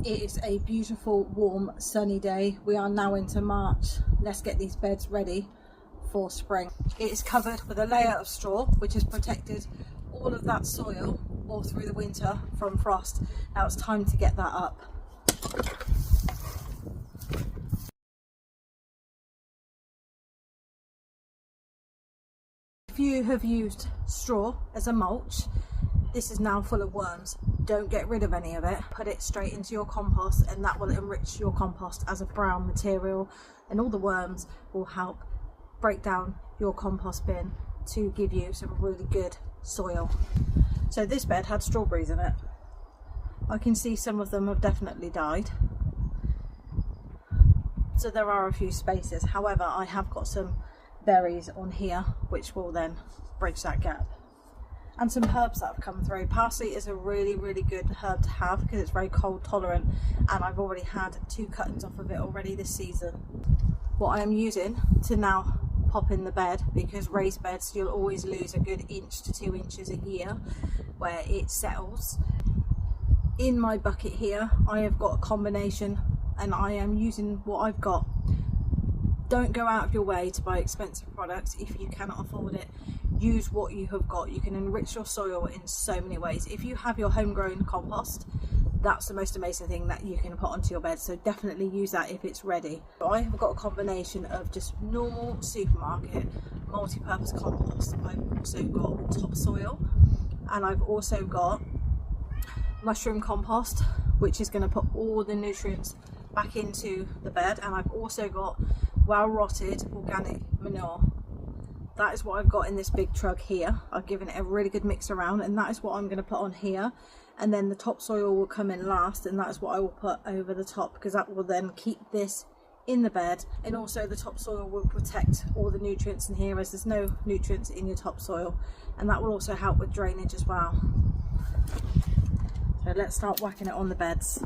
It is a beautiful, warm, sunny day. We are now into March. Let's get these beds ready for spring. It is covered with a layer of straw, which has protected all of that soil all through the winter from frost. Now it's time to get that up. If you have used straw as a mulch, this is now full of worms. Don't get rid of any of it. Put it straight into your compost, and that will enrich your compost as a brown material, and all the worms will help break down your compost bin to give you some really good soil. So this bed had strawberries in it. I can see some of them have definitely died. So there are a few spaces. However, I have got some berries on here which will then bridge that gap. And some herbs that have come through. Parsley is a really good herb to have because it's very cold tolerant, and I've already had 2 cuttings off of it already this season. What I am using to now pop in the bed, because raised beds you'll always lose a good 1 to 2 inches a year where it settles. In my bucket here I have got a combination, and I am using what I've got. Don't go out of your way to buy expensive products if you cannot afford it. Use what you have got. You can enrich your soil in so many ways. If you have your homegrown compost, that's the most amazing thing that you can put onto your bed, so definitely use that if it's ready. I have got a combination of just normal supermarket multi-purpose compost. I've also got topsoil, and I've also got mushroom compost, which is going to put all the nutrients back into the bed, and I've also got well rotted organic manure. That is what I've got in this big truck here. I've given it a really good mix around, and that is what I'm going to put on here, and then the topsoil will come in last, and that is what I will put over the top, because that will then keep this in the bed. And also the topsoil will protect all the nutrients in here, as there's no nutrients in your topsoil, and that will also help with drainage as well. So let's start whacking it on the beds.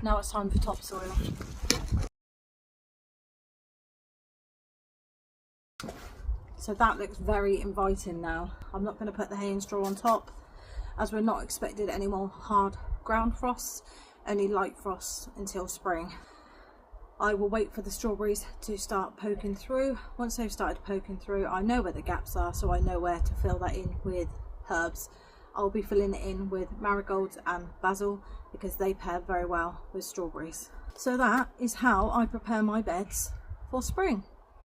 Now it's time for topsoil. So that looks very inviting now. I'm not going to put the hay and straw on top, as we're not expected any more hard ground frosts, only light frosts until spring. I will wait for the strawberries to start poking through. Once they've started poking through, I know where the gaps are, so I know where to fill that in with herbs. I'll be filling it in with marigolds and basil because they pair very well with strawberries. So that is how I prepare my beds for spring.